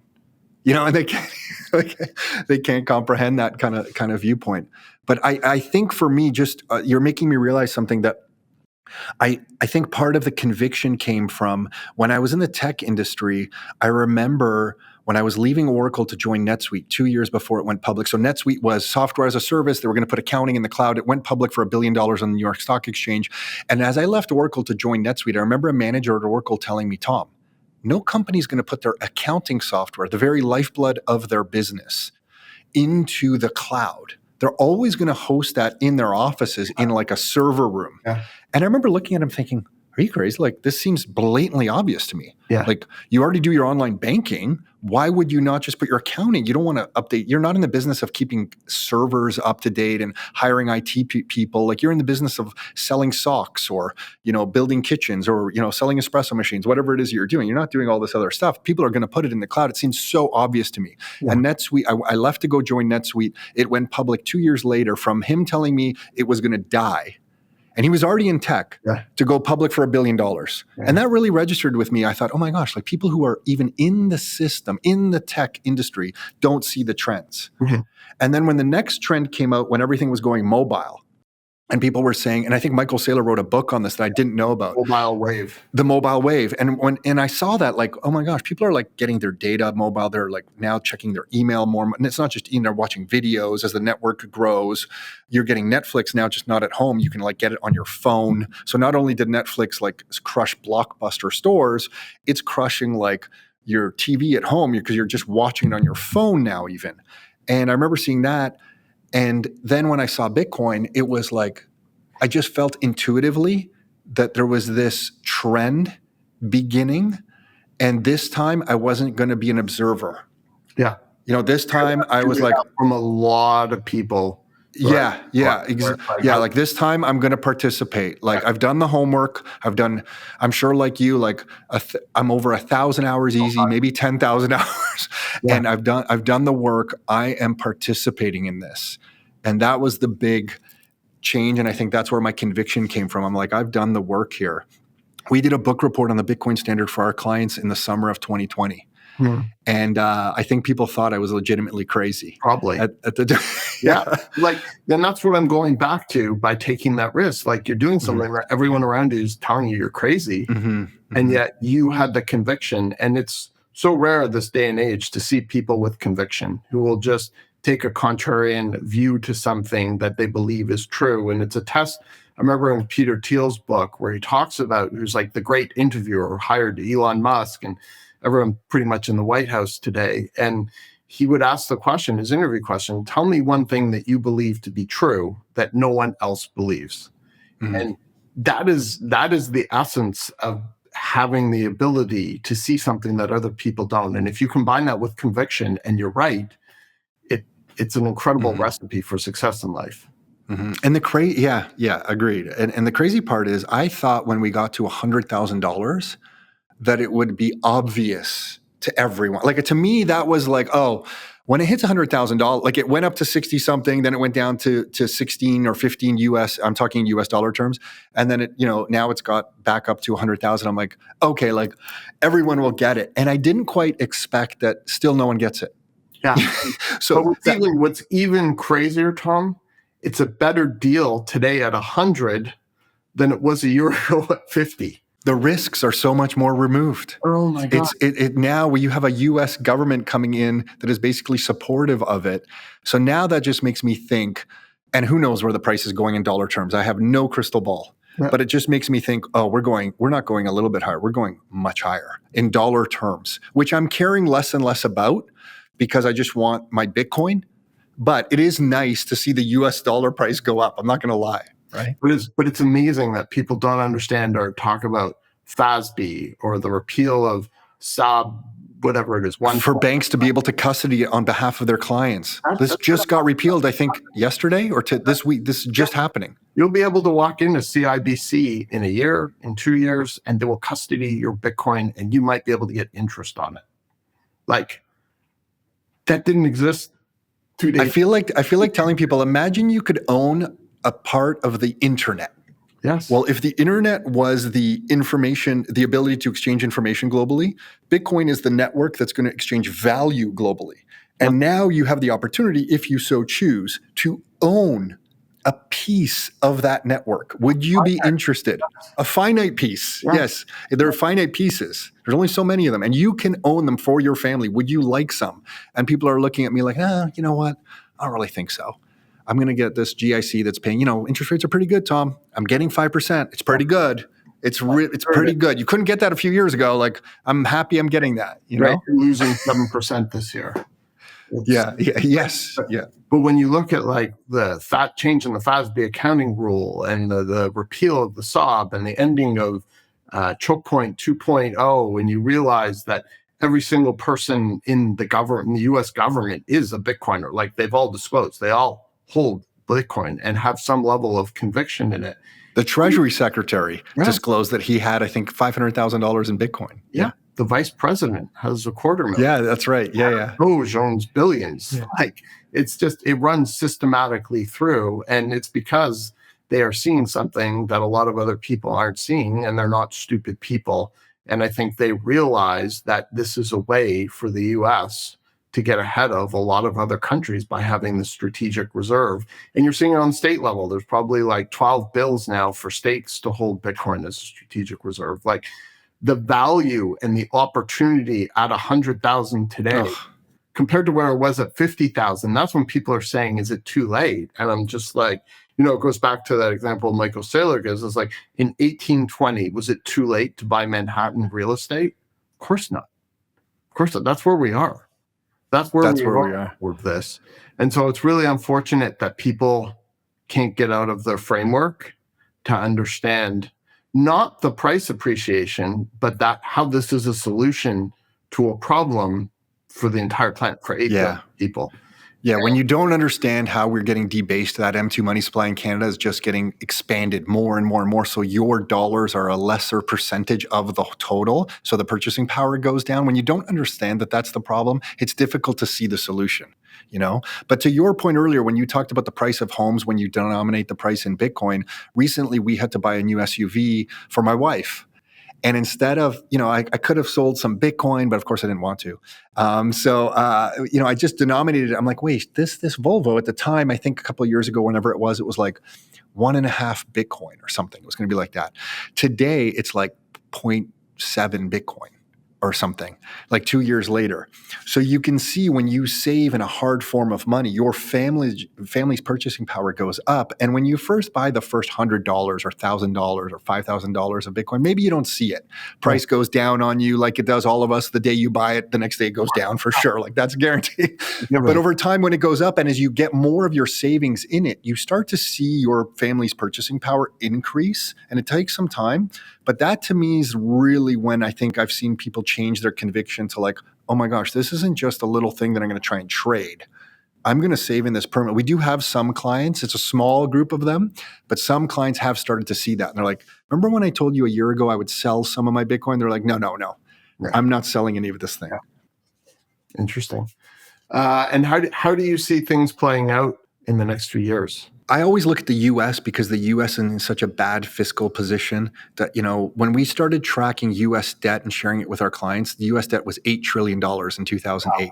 And they can't, they can't comprehend that kind of viewpoint. But I think for me, just you're making me realize something that I think part of the conviction came from when I was in the tech industry. I remember when I was leaving Oracle to join NetSuite 2 years before it went public. So NetSuite was software as a service. They were going to put accounting in the cloud. It went public for $1 billion on the New York Stock Exchange. And as I left Oracle to join NetSuite, I remember a manager at Oracle telling me, Tom, no company's going to put their accounting software, the very lifeblood of their business, into the cloud. They're always going to host that in their offices in like a server room. Yeah. And I remember looking at him thinking, are you crazy? Like, this seems blatantly obvious to me. Yeah. Like, you already do your online banking. Why would you not just put your accounting? You don't want to update. You're not in the business of keeping servers up to date and hiring IT people. Like, you're in the business of selling socks or, building kitchens or, selling espresso machines, whatever it is you're doing. You're not doing all this other stuff. People are going to put it in the cloud. It seems so obvious to me. Yeah. And NetSuite, I left to go join NetSuite. It went public 2 years later from him telling me it was going to die. And he was already in tech to go public for $1 billion. Yeah. And that really registered with me. I thought, oh my gosh, like people who are even in the system, in the tech industry, don't see the trends. Mm-hmm. And then when the next trend came out, when everything was going mobile, and people were saying, and I think Michael Saylor wrote a book on this that I didn't know about. Mobile wave. The mobile wave. And I saw that, like, oh my gosh, people are like getting their data mobile. They're like now checking their email more. And it's not just, they're watching videos as the network grows. You're getting Netflix now, just not at home. You can like get it on your phone. So not only did Netflix like crush Blockbuster stores, it's crushing like your TV at home because you're just watching it on your phone now even. And I remember seeing that. And then when I saw Bitcoin, it was like, I just felt intuitively that there was this trend beginning. And this time I wasn't going to be an observer. Yeah. This time I was like, from a lot of people. Yeah. Like this time I'm going to participate. Like I've done the homework. I'm sure like you, like I'm over 1,000 hours easy, maybe 10,000 hours. Yeah. And I've done the work. I am participating in this. And that was the big change. And I think that's where my conviction came from. I'm like, I've done the work here. We did a book report on the Bitcoin standard for our clients in the summer of 2020. And I think people thought I was legitimately crazy. Probably. At the yeah. Like, then that's what I'm going back to by taking that risk. Like you're doing something where everyone around you is telling you you're crazy. And yet you had the conviction. And it's so rare this day and age to see people with conviction who will just take a contrarian view to something that they believe is true. And it's a test. I remember in Peter Thiel's book where he talks about who's like the great interviewer hired Elon Musk and everyone pretty much in the White House today. And he would ask the question, his interview question, tell me one thing that you believe to be true that no one else believes. And that is the essence of having the ability to see something that other people don't. And if you combine that with conviction and you're right, it's an incredible recipe for success in life. And the agreed. And the crazy part is I thought when we got to $100,000 that it would be obvious to everyone. Like to me, that was like, oh, when it hits $100,000, like it went up to 60 something, then it went down to 16 or 15 US, I'm talking US dollar terms. And then it, now it's got back up to 100,000. I'm like, okay, like everyone will get it. And I didn't quite expect that still no one gets it. Yeah. So what's even crazier, Tom, it's a better deal today at 100 than it was a year ago at 50. The risks are so much more removed. Oh my God. It's now where you have a U.S. government coming in that is basically supportive of it. So now that just makes me think, and who knows where the price is going in dollar terms. I have no crystal ball. Yeah. But it just makes me think, oh, we're not going a little bit higher. We're going much higher in dollar terms, which I'm caring less and less about because I just want my Bitcoin. But it is nice to see the US dollar price go up. I'm not going to lie. Right. But it's amazing that people don't understand or talk about FASB or the repeal of sub, whatever it is, one for banks to be able to custody it on behalf of their clients. This just got repealed, I think, yesterday or this week. This is just happening. You'll be able to walk into CIBC in a year, in 2 years, and they will custody your Bitcoin, and you might be able to get interest on it. Like, that didn't exist 2 days. I feel like telling people, imagine you could own a part of the internet. Yes. Well, if the internet was the information, the ability to exchange information globally, Bitcoin is the network that's going to exchange value globally. And now you have the opportunity, if you so choose, to own a piece of that network. Would you be interested? A finite piece. Yeah. Yes. There are finite pieces. There's only so many of them, and you can own them for your family. Would you like some? And people are looking at me like, you know what? I don't really think so. I'm going to get this GIC that's paying, interest rates are pretty good, Tom. I'm getting 5%. It's pretty good. It's pretty good. You couldn't get that a few years ago. Like, I'm happy I'm getting that, Right. You're losing 7% this year. Yes. But when you look at like the change in the FASB accounting rule and the repeal of the SOB and the ending of choke point 2.0, and you realize that every single person in the U.S. government is a Bitcoiner, like they've all disclosed, they all hold Bitcoin and have some level of conviction in it. The Treasury Secretary disclosed that he had, I think, $500,000 in Bitcoin. Yeah. The vice president has $250,000. Yeah, that's right. Yeah. Doge owns billions. Yeah. Like, it runs systematically through, and it's because they are seeing something that a lot of other people aren't seeing, and they're not stupid people. And I think they realize that this is a way for the U.S. to get ahead of a lot of other countries by having the strategic reserve. And you're seeing it on state level. There's probably like 12 bills now for states to hold Bitcoin as a strategic reserve. Like, the value and the opportunity at 100,000 today compared to where it was at 50,000, that's when people are saying, is it too late? And I'm just like, it goes back to that example Michael Saylor gives. It's like, in 1820, was it too late to buy Manhattan real estate? Of course not. Of course not. That's where we are. That's where we are with this. And so it's really unfortunate that people can't get out of their framework to understand not the price appreciation, but how this is a solution to a problem for the entire planet, for 8 billion people. Yeah, when you don't understand how we're getting debased, that M2 money supply in Canada is just getting expanded more and more and more. So your dollars are a lesser percentage of the total. So the purchasing power goes down. When you don't understand that that's the problem, it's difficult to see the solution. But to your point earlier, when you talked about the price of homes, when you denominate the price in Bitcoin, recently we had to buy a new SUV for my wife. And instead of, I could have sold some Bitcoin, but of course I didn't want to. I just denominated it. I'm like, wait, this Volvo at the time, I think a couple of years ago, whenever it was like 1.5 Bitcoin or something. It was going to be like that. Today, it's like 0.7 Bitcoin. Or something, like 2 years later. So you can see when you save in a hard form of money, your family's purchasing power goes up. And when you first buy the first $100 or $1,000 or $5,000 of Bitcoin, maybe you don't see it. Price goes down on you like it does all of us. The day you buy it, the next day it goes down for sure. Like, that's guaranteed. But over time, when it goes up, and as you get more of your savings in it, you start to see your family's purchasing power increase. And it takes some time. But that to me is really when I think I've seen people change their conviction to like, oh my gosh, this isn't just a little thing that I'm going to try and trade. I'm going to save in this permanent. We do have some clients, it's a small group of them, but some clients have started to see that. And they're like, remember when I told you a year ago I would sell some of my Bitcoin? They're like, no. Right. I'm not selling any of this thing. Yeah. Interesting. And how do you see things playing out in the next few years? I always look at the U.S. because the U.S. is in such a bad fiscal position that, when we started tracking U.S. debt and sharing it with our clients, the U.S. debt was $8 trillion in 2008.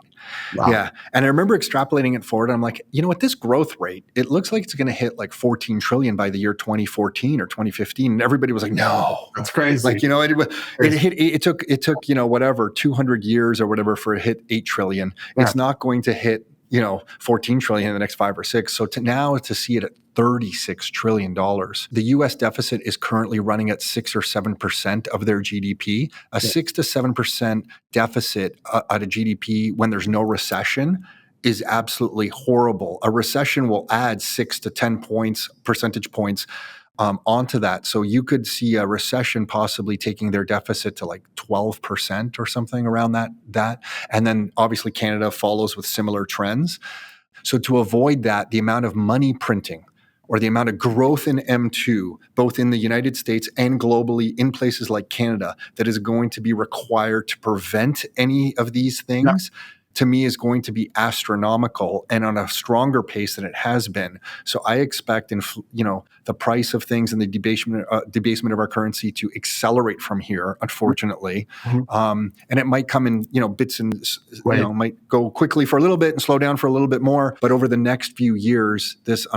Wow. Yeah. And I remember extrapolating it forward. I'm like, at this growth rate, it looks like it's going to hit like 14 trillion by the year 2014 or 2015. And everybody was like, no, that's crazy. Like, it took, 200 years or whatever for it hit 8 trillion. Yeah. It's not going to hit 14 trillion in the next 5 or 6. So to see it at $36 trillion. The U.S. deficit is currently running at 6 or 7% of their GDP. A 6 to 7% deficit at a GDP when there's no recession is absolutely horrible. A recession will add 6 to 10 percentage points onto that. So you could see a recession possibly taking their deficit to like 12% or something around that. And then obviously Canada follows with similar trends. So to avoid that, the amount of money printing or the amount of growth in M2, both in the United States and globally in places like Canada, that is going to be required to prevent any of these things, to me is going to be astronomical and on a stronger pace than it has been. So I expect, the price of things and the debasement of our currency to accelerate from here, unfortunately. And it might come in, bits and, might go quickly for a little bit and slow down for a little bit more. But over the next few years, this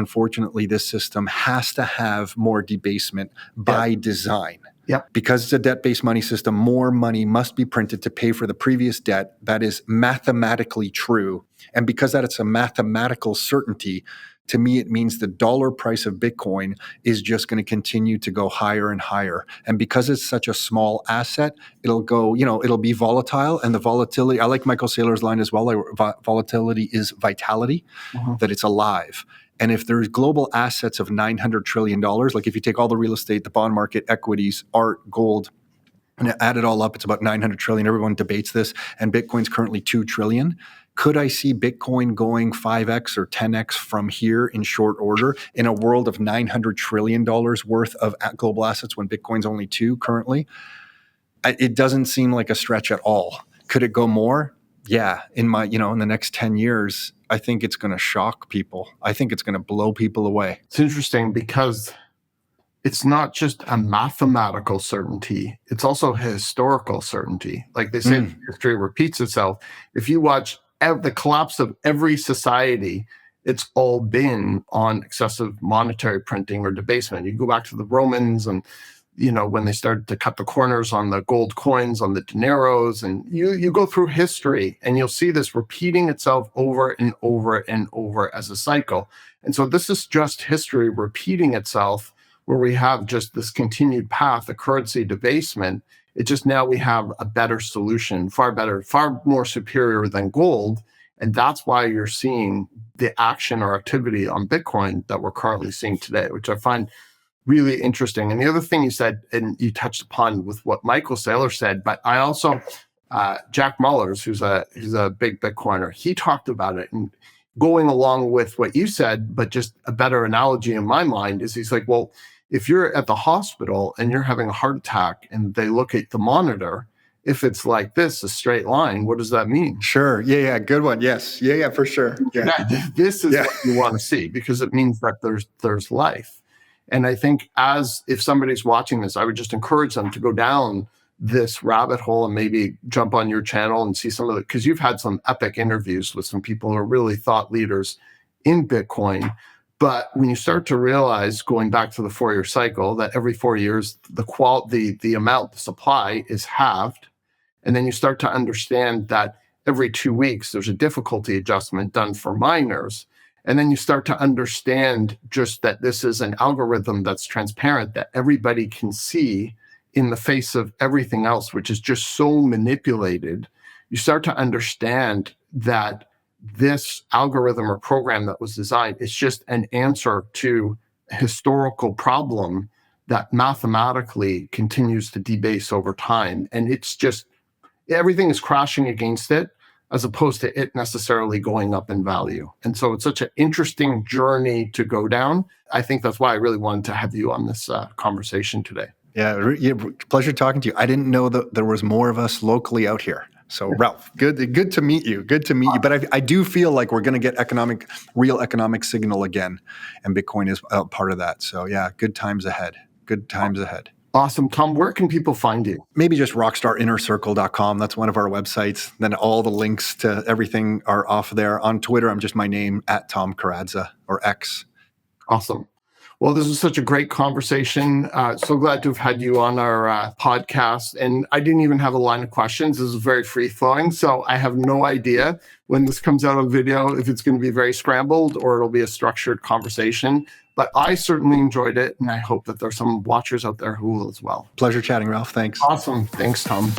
system has to have more debasement by design. Yep. Because it's a debt-based money system, more money must be printed to pay for the previous debt. That is mathematically true. And because that it's a mathematical certainty, to me, it means the dollar price of Bitcoin is just going to continue to go higher and higher. And because it's such a small asset, it'll go, it'll be volatile. And the volatility, I like Michael Saylor's line as well, volatility is vitality, that it's alive. And if there's global assets of $900 trillion, like if you take all the real estate, the bond market, equities, art, gold, and add it all up, it's about $900 trillion. Everyone debates this. And Bitcoin's currently $2 trillion. Could I see Bitcoin going 5x or 10x from here in short order in a world of $900 trillion worth of global assets when Bitcoin's only 2 currently? It doesn't seem like a stretch at all. Could it go more? Yeah. In the next 10 years, I think it's going to shock people. I think it's going to blow people away. It's interesting because it's not just a mathematical certainty. It's also a historical certainty. Like they say, history repeats itself. If you watch the collapse of every society, it's all been on excessive monetary printing or debasement. You go back to the Romans and, when they started to cut the corners on the gold coins, on the dineros, and you go through history and you'll see this repeating itself over and over and over as a cycle. And so this is just history repeating itself, where we have just this continued path of currency debasement. It just now we have a better solution, far better, far more superior than gold. And that's why you're seeing the action or activity on Bitcoin that we're currently seeing today, which I find really interesting. And the other thing you said, and you touched upon with what Michael Saylor said, but I also, Jack Mullers, who's a big Bitcoiner, he talked about it. And going along with what you said, but just a better analogy in my mind is he's like, well, if you're at the hospital and you're having a heart attack and they look at the monitor, if it's like this, a straight line, what does that mean? Sure. Yeah. Good one. Yes. Yeah, for sure. Yeah. This is what you want to see, because it means that there's life. And I think if somebody's watching this, I would just encourage them to go down this rabbit hole and maybe jump on your channel and see some of it, because you've had some epic interviews with some people who are really thought leaders in Bitcoin. But when you start to realize, going back to the 4-year cycle, that every 4 years, the amount, the supply is halved. And then you start to understand that every 2 weeks, there's a difficulty adjustment done for miners. And then you start to understand just that this is an algorithm that's transparent, that everybody can see in the face of everything else, which is just so manipulated. You start to understand that this algorithm or program that was designed is just an answer to a historical problem that mathematically continues to debase over time. And it's just, everything is crashing against it, as opposed to it necessarily going up in value. And so it's such an interesting journey to go down. I think that's why I really wanted to have you on this conversation today. Yeah, pleasure talking to you. I didn't know that there was more of us locally out here. So Ralph, good to meet you. Good to meet you. But I do feel like we're going to get real economic signal again. And Bitcoin is part of that. So yeah, good times ahead. Good times ahead. Awesome. Tom, where can people find you? Maybe just rockstarinnercircle.com. That's one of our websites. Then all the links to everything are off there. On Twitter, I'm just my name, @Tom Karadza, or X. Awesome. Well, this was such a great conversation. So glad to have had you on our podcast. And I didn't even have a line of questions. This is very free flowing. So I have no idea when this comes out on video if it's going to be very scrambled or it'll be a structured conversation. But I certainly enjoyed it. And I hope that there's some watchers out there who will as well. Pleasure chatting, Ralph. Thanks. Awesome. Thanks, Tom.